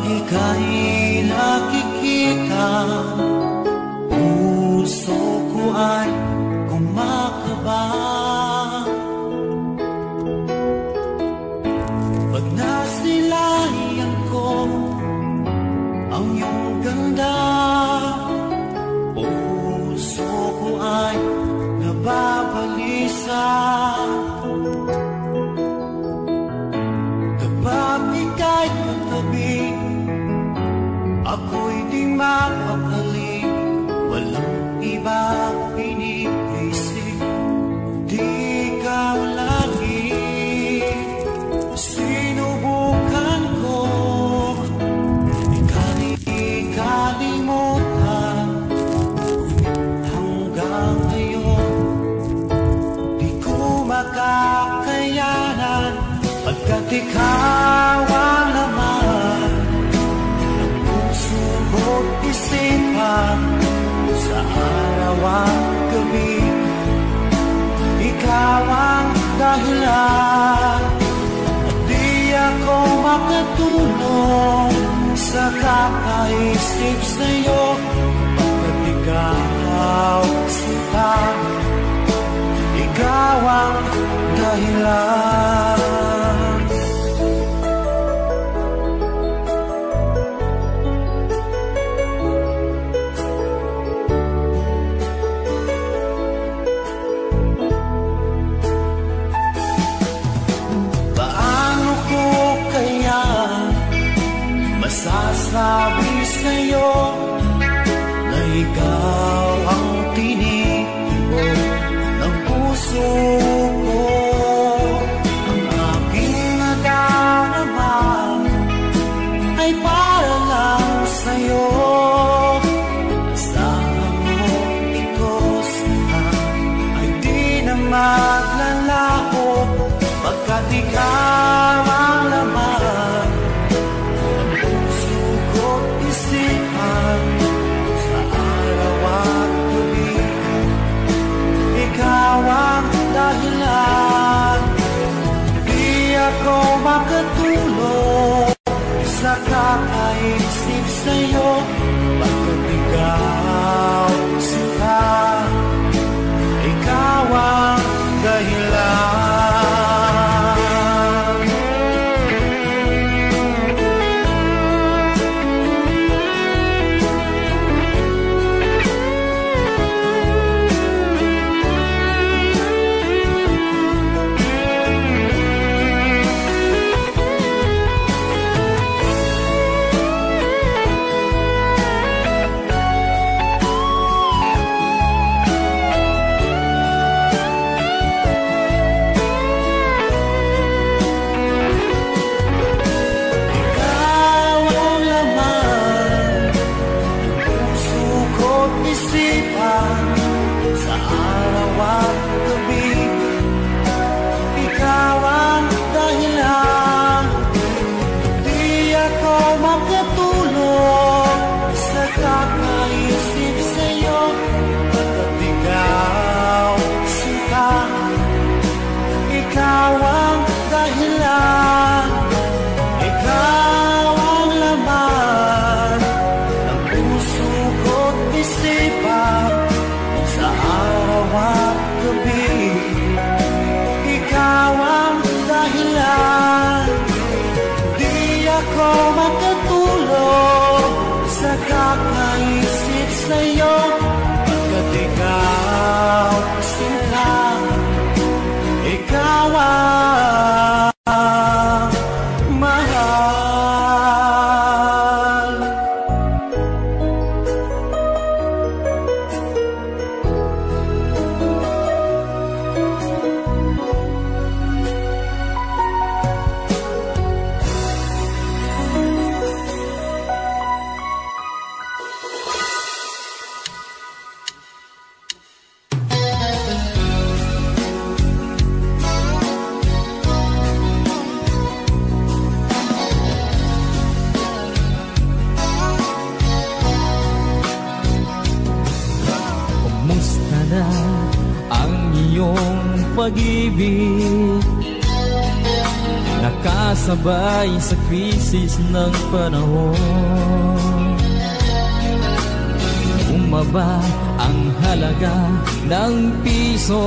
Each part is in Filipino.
ika'y nakikita, puso ko ay kumakaba. Pag nasilayan ko ang iyong ganda, puso ko ay nababalisa. Kapag ika'y katabi, ako'y di mapakali, walang iba iniisip, di ikaw lagi. Sinubukan ko, ika'y kalimutan, hanggang ngayon di ko makakayanan, pagkat ikaw ang laman ng puso ko't isipan. Sa araw at gabi, ikaw ang dahilan, at di ako makatulog sa kakaisip sa'yo, pagkat ikaw sinta, ikaw ang dahilan. Masasabi sa'yo na ikaw ang tinitibok ng puso ko. Ang aking nadarama ay para lang sa'yo. Asahan mo ito sana ay di na maglalaho, pagkat ikaw ang laman isipan. Sa araw at gabi, ikaw ang dahilan, di ako makatulog sa kakaisip sa'yo, pagkat ikaw sinta, ikaw ang dahilan. Kakaisip sa'yo, pagkat ikaw sinta, ikaw ang mahal. Pag-ibig, makasabay sa krisis ng panahon. Bumaba ang halaga ng piso,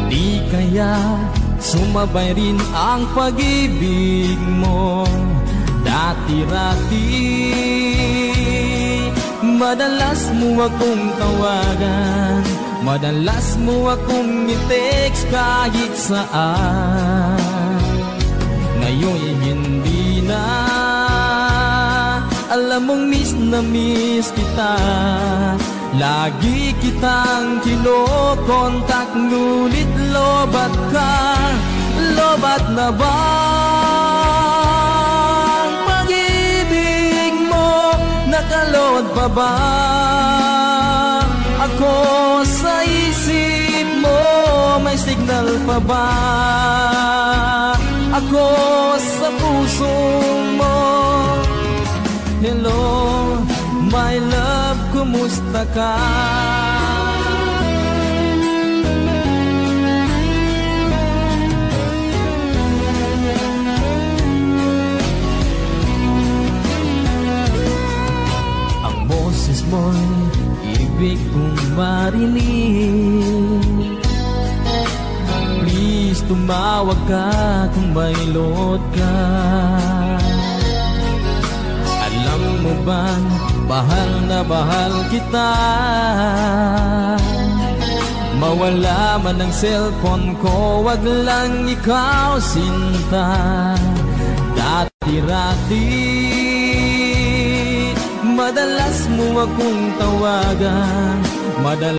di kaya sumabay rin ang pag-ibig mo dati-rati. Madalas mo akong tawagan, madalas mo akong i-text kahit saan. Ngayon'y hindi na, alam mong miss na miss kita. Lagi kitang kinokontak, ngunit lobat ka. Lobat na ba ang pag-ibig mo? Nakalod pa ba ako sa isip mo? May signal pa ba ako sa puso mo? Hello, my love, kumusta ka? Ang boses mo'y ibig kong marinig. Please, tumawag ka kung may load ka. Alam mo ba, bahal na bahal kita. Mawala man ang cellphone ko, wag lang ikaw sinta. Dati-rati, madalas mo akong tawagan, madalas